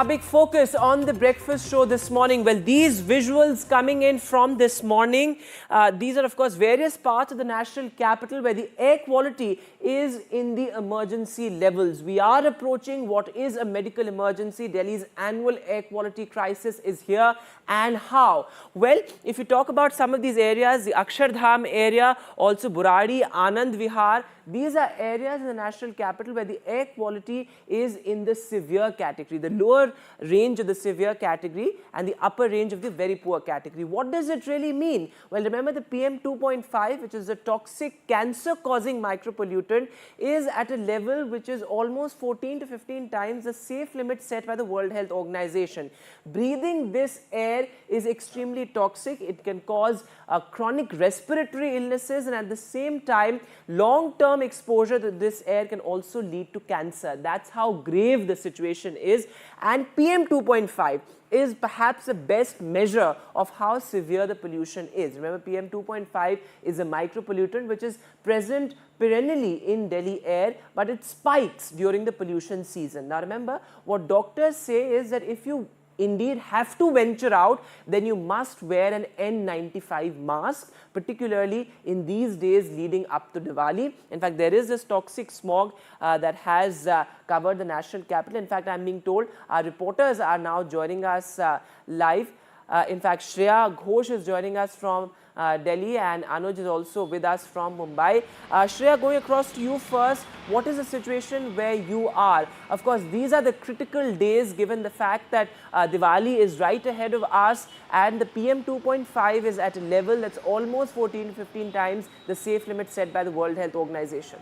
A big focus on the breakfast show this morning. Well, these visuals coming in from this morning, these are of course various parts of the national capital where the air quality is in the emergency levels. We are approaching what is a medical emergency. Delhi's annual air quality crisis is here. And how? Well, if you talk about some of these areas, the Akshardham area, also Burari, Anand Vihar, these are areas in the national capital where the air quality is in the severe category, the lower range of the severe category and the upper range of the very poor category. What does it really mean? Well, remember the PM 2.5, which is a toxic cancer-causing micropollutant, is at a level which is almost 14 to 15 times the safe limit set by the World Health Organization. Breathing this air is extremely toxic. It can cause chronic respiratory illnesses, and at the same time, long-term exposure to this air can also lead to cancer. That's how grave the situation is. And PM 2.5 is perhaps the best measure of how severe the pollution is. Remember, PM 2.5 is a micropollutant which is present perennially in Delhi air, but it spikes during the pollution season. Now remember, what doctors say is that if you indeed have to venture out, then you must wear an N95 mask, particularly in these days leading up to Diwali. In fact, there is this toxic smog that has covered the national capital. In fact, I'm being told our reporters are now joining us live. In fact, Shreya Ghosh is joining us from Delhi, and Anuj is also with us from Mumbai. Shreya, going across to you first, what is the situation where you are? Of course, these are the critical days given the fact that Diwali is right ahead of us and the PM 2.5 is at a level that's almost 14 to 15 times the safe limit set by the World Health Organization.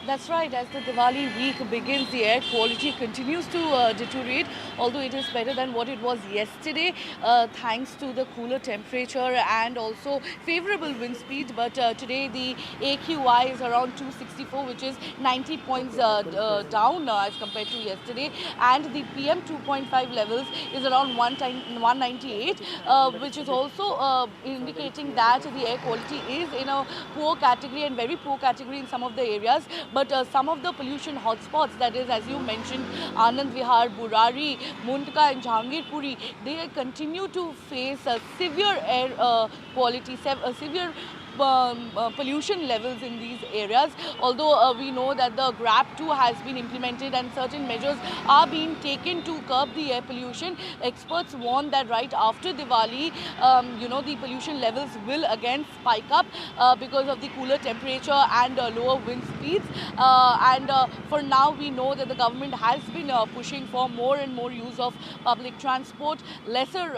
That's right. As the Diwali week begins, the air quality continues to deteriorate, although it is better than what it was yesterday, thanks to the cooler temperature and also favorable wind speed. But today the AQI is around 264, which is 90 points down as compared to yesterday. And the PM 2.5 levels is around 198, which is also indicating that the air quality is in a poor category and very poor category in some of the areas. But some of the pollution hotspots, that is, as you mentioned, Anand Vihar, Burari, Mundka and Jahangirpuri, they continue to face severe air quality, severe pollution levels in these areas. Although we know that the GRAP 2 has been implemented and certain measures are being taken to curb the air pollution, experts warn that right after Diwali, the pollution levels will again spike up because of the cooler temperature and lower wind speeds. For now, we know that the government has been pushing for more and more use of public transport, lesser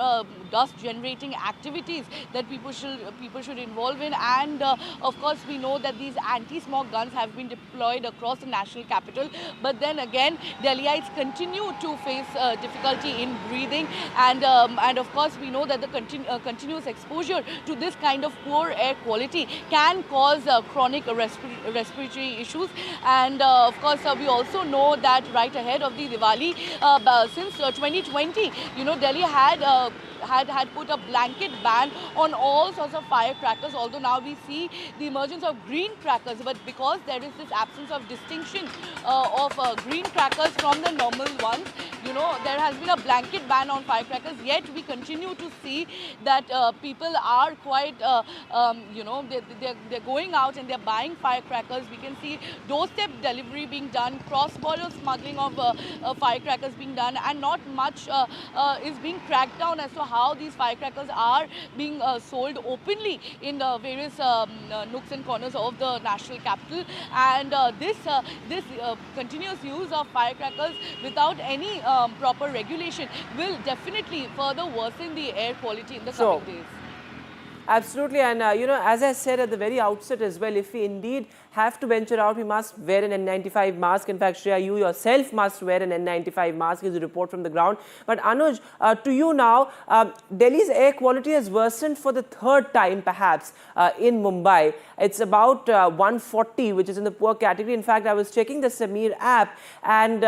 dust generating activities that people should involve in. And of course, we know that these anti-smog guns have been deployed across the national capital. But then again, Delhiites continue to face difficulty in breathing. And of course, we know that the continuous exposure to this kind of poor air quality can cause chronic respiratory issues. And of course, we also know that right ahead of the Diwali, since 2020, Delhi had put a blanket ban on all sorts of firecrackers, although now we see the emergence of green crackers. But because there is this absence of distinction of green crackers from the normal ones, there has been a blanket ban on firecrackers, yet we continue to see that people are quite, they're going out and they're buying firecrackers. We can see doorstep delivery being done, cross-border smuggling of firecrackers being done, and not much is being cracked down as to how these firecrackers are being sold openly in various nooks and corners of the national capital. And this continuous use of firecrackers without any proper regulation will definitely further worsen the air quality in the coming days. Absolutely, and as I said at the very outset as well, if we indeed have to venture out, we must wear an N95 mask. In fact, Shreya, you yourself must wear an N95 mask, is a report from the ground. But Anuj, to you now, Delhi's air quality has worsened for the third time perhaps in Mumbai. It's about 140, which is in the poor category. In fact, I was checking the Sameer app, and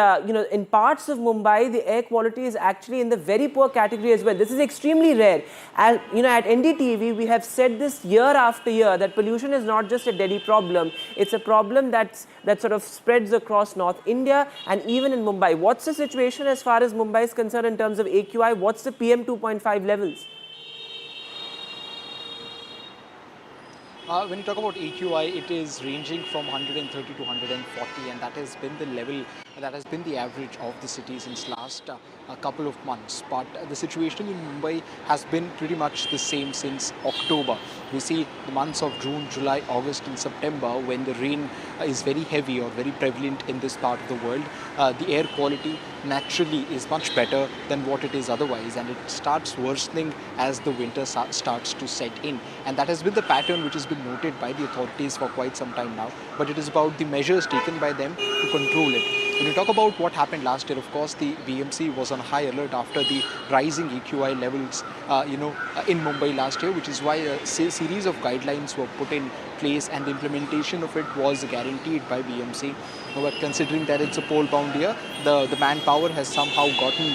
in parts of Mumbai, the air quality is actually in the very poor category as well. This is extremely rare. At NDTV, we have said this year after year that pollution is not just a Delhi problem. It's a problem that sort of spreads across North India and even in Mumbai. What's the situation as far as Mumbai is concerned in terms of AQI? What's the PM 2.5 levels? When you talk about AQI, it is ranging from 130 to 140, and that has been the level, that has been the average of the city since last a couple of months. But the situation in Mumbai has been pretty much the same since October. We see the months of June, July, August and September, when the rain is very heavy or very prevalent in this part of the world, the air quality naturally is much better than what it is otherwise, and it starts worsening as the winter starts to set in. And that has been the pattern which has been noted by the authorities for quite some time now, but it is about the measures taken by them to control it. When you talk about what happened last year, of course, the BMC was on high alert after the rising AQI levels, in Mumbai last year, which is why a series of guidelines were put in place, and the implementation of it was guaranteed by BMC. But considering that it's a poll-bound year, the manpower has somehow gotten,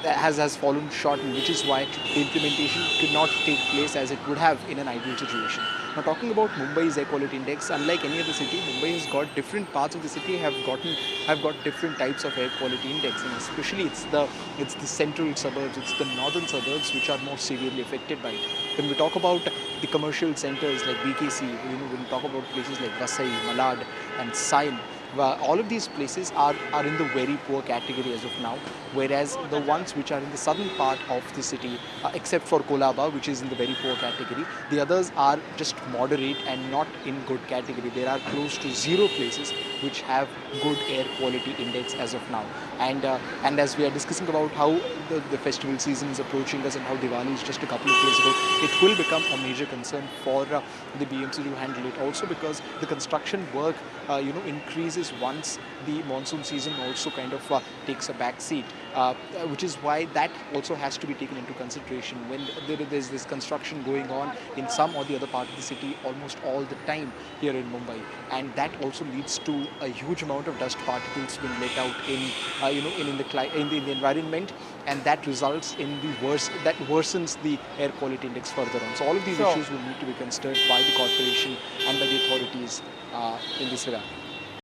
has fallen short, which is why the implementation could not take place as it would have in an ideal situation. Now, talking about Mumbai's air quality index, unlike any other city, Mumbai has got different parts of the city have got different types of air quality index, and especially it's the central suburbs, it's the northern suburbs which are more severely affected by it. When we talk about the commercial centers like BKC, when we talk about places like Vasai, Malad, and Sion, all of these places are in the very poor category as of now, whereas the ones which are in the southern part of the city, except for Kolaba, which is in the very poor category, the others are just moderate and not in good category. There are close to 0 places which have good air quality index as of now. And as we are discussing about how the festival season is approaching us and how Diwali is just a couple of days ago, it will become a major concern for the BMC to handle it. Also because the construction work, increases once the monsoon season also kind of takes a back seat, which is why that also has to be taken into consideration when there's this construction going on in some or the other part of the city almost all the time here in Mumbai, and that also leads to a huge amount of dust particles being let out in the environment, and that results in that worsens the air quality index further on. So all of these issues will need to be considered by the corporation and by the authorities in this regard.